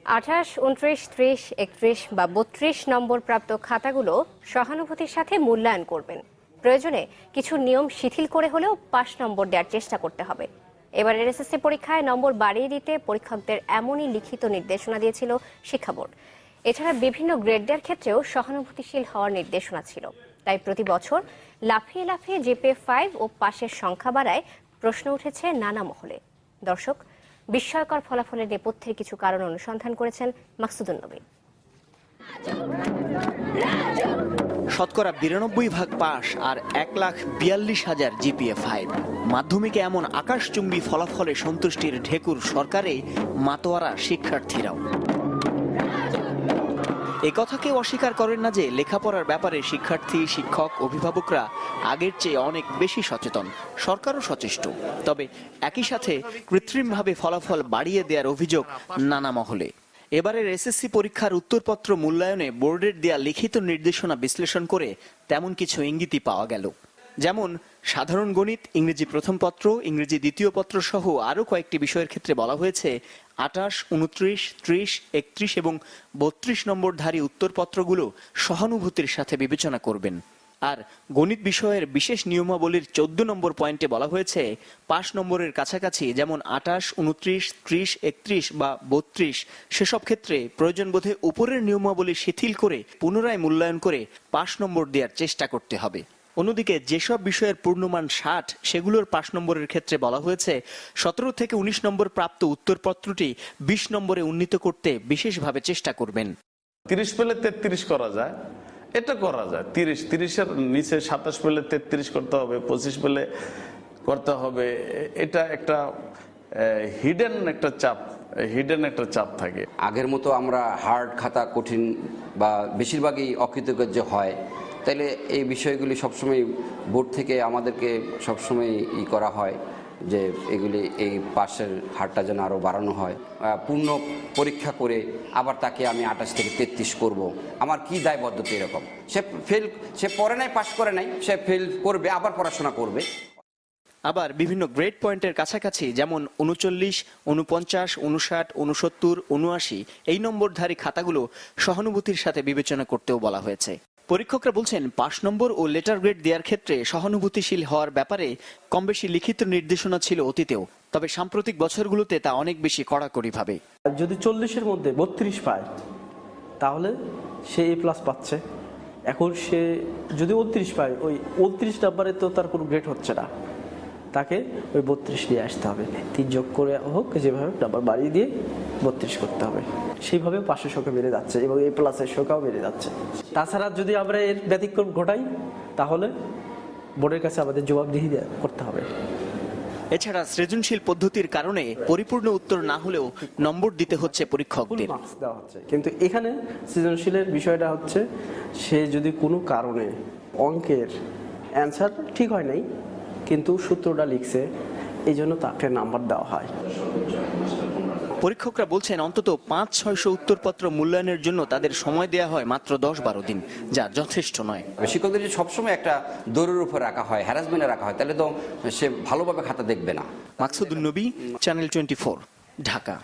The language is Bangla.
28, 29, 30, 31 বা 32 নম্বর প্রাপ্ত খাতাগুলো সহানুভূতির সাথে মূল্যায়ন করবেন। প্রয়োজনে কিছু নিয়ম শিথিল করে হলেও পাস নম্বর দেওয়ার চেষ্টা করতে হবে। এবারের এসএসসি পরীক্ষায় নম্বর বাড়িয়ে দিতে পরীক্ষকদের এমনই লিখিত নির্দেশনা দিয়েছিল শিক্ষা বোর্ড। এছাড়া বিভিন্ন গ্রেড দেওয়ার ক্ষেত্রেও সহানুভূতিশীল হওয়ার নির্দেশনা ছিল। তাই প্রতি বছর লাফিয়ে লাফিয়ে জিপিএ 5 ও পাশের সংখ্যা বাড়ায় প্রশ্ন উঠেছে নানা মহলে। দর্শক, বিস্ময়কর ফলাফলের নেপথ্যের কিছু কারণ অনুসন্ধান করেছেন মাকসুদুন নবী। শতকরা 92% পাস আর 1,42,000 জিপিএ 5। মাধ্যমিকে এমন আকাশচুম্বী ফলাফলে সন্তুষ্টির ঢেকুর সরকারে মাতোয়ারা শিক্ষার্থীরাও। একথা কেউ অস্বীকার করেন না যে লেখাপড়ার ব্যাপারে শিক্ষার্থী, শিক্ষক, অভিভাবকরা আগের চেয়ে অনেক বেশি সচেতন, সরকারও সচেষ্ট। তবে একই সাথে কৃত্রিমভাবে ফলাফল বাড়িয়ে দেওয়ার অভিযোগ নানা মহলে। এবারের এসএসসি পরীক্ষার উত্তরপত্র মূল্যায়নে বোর্ডের দেয়া লিখিত নির্দেশনা বিশ্লেষণ করে তেমন কিছু ইঙ্গিতই পাওয়া গেল। যেমন সাধারণ গণিত, ইংরেজি প্রথম পত্র, ইংরেজি দ্বিতীয় পত্র সহ আরও কয়েকটি বিষয়ের ক্ষেত্রে বলা হয়েছে 28, 29, 30, 31 এবং 32 নম্বরধারী উত্তরপত্রগুলো সহানুভূতির সাথে বিবেচনা করবেন। আর গণিত বিষয়ের বিশেষ নিয়মাবলীর 14 নম্বর পয়েন্টে বলা হয়েছে পাস নম্বরের কাছাকাছি যেমন 28, 29, 30, 31 বা 32 সেসব ক্ষেত্রে প্রয়োজন বোধে উপরের নিয়মাবলী শিথিল করে পুনরায় মূল্যায়ন করে পাস নম্বর দেওয়ার চেষ্টা করতে হবে। অন্যদিকে যেসব বিষয়ের পূর্ণমান 60 সেগুলোর পাস নম্বরের ক্ষেত্রে বলা হয়েছে 17 থেকে 19 নম্বর প্রাপ্ত উত্তরপত্রটি 20 নম্বরে উন্নীত করতে বিশেষভাবে চেষ্টা করবেন। 30 পেলে 33 করা যায়, এটা করা যায়। 30-30-এর নিচে 27 পেলে 33 করতে হবে, 25 পেলে করতে হবে। এটা একটা হিডেন একটা চাপ থাকে। আগের মতো আমরা হার্ড খাতা, কঠিন বা বেশিরভাগই অকৃতকার্য হয়, তাইলে এই বিষয়গুলি সবসময় বোর্ড থেকে আমাদেরকে সবসময় করা হয় যে এগুলি এই পাশের হারটা যেন আরও বাড়ানো হয়। পূর্ণ পরীক্ষা করে আবার তাকে আমি 28 থেকে 33 করব, আমার কি দায়বদ্ধতা এরকম। সে পড়ে নাই, পাশ করে নাই, সে ফেল করবে, আবার পড়াশোনা করবে। আবার বিভিন্ন গ্রেড পয়েন্টের কাছাকাছি যেমন 39, 49, 59, 69, 79 এই নম্বরধারী খাতাগুলো সহানুভূতির সাথে বিবেচনা করতেও বলা হয়েছে। পরীক্ষকরা বলছেন পাস নম্বর ও লেটার গ্রেড দেওয়ার ক্ষেত্রে সহানুভূতিশীল হওয়ার ব্যাপারে কম বেশি লিখিত নির্দেশনা ছিল অতীতেও, তবে সাম্প্রতিক বছরগুলোতে তা অনেক বেশি কড়াকড়িভাবে। যদি 40-এর মধ্যে 32 পায় তাহলে সে A+ পাচ্ছে। এখন সে যদি 29 পায়, ওই 29 নাম্বারে তো তার কোনো গ্রেড হচ্ছে না, তাকে ওই 32 নিয়ে আসতে হবে। 3 যোগ করে হোক, যেভাবে নাম্বার বাড়িয়ে দিয়ে 32 করতে হবে। সেইভাবে পাশের সংখ্যা বেড়ে যাচ্ছে এবং A+ এর সংখ্যাও বেড়ে যাচ্ছে। তাছাড়া যদি আমরা এর ব্যতিক্রম ঘটাই তাহলে বোর্ডের কাছে আমাদের জবাবদিহি করতে হবে। এছাড়া সৃজনশীল পদ্ধতির কারণে পরিপূর্ণ উত্তর না হলেও নম্বর দিতে হচ্ছে পরীক্ষকদের। কিন্তু এখানে সৃজনশীলের বিষয়টা হচ্ছে সে যদি কোনো কারণে অঙ্কের অ্যান্সার ঠিক হয় নাই কিন্তু সূত্রটা লিখছে, এই জন্য তাকে নাম্বার দেওয়া হয়। পরীক্ষকরা বলছেন অন্তত 500-600 উত্তরপত্র মূল্যায়নের জন্য তাদের সময় দেওয়া হয় মাত্র 10-12 দিন, যা যথেষ্ট নয়। শিক্ষকদের যদি সবসময় একটা দৌড়ের উপর রাখা হয়, হ্যারাসমেন্টে রাখা হয়, তাহলে তো সে ভালোভাবে খাতা দেখবে না। মাকসুদুন নবী, চ্যানেল 24, ঢাকা।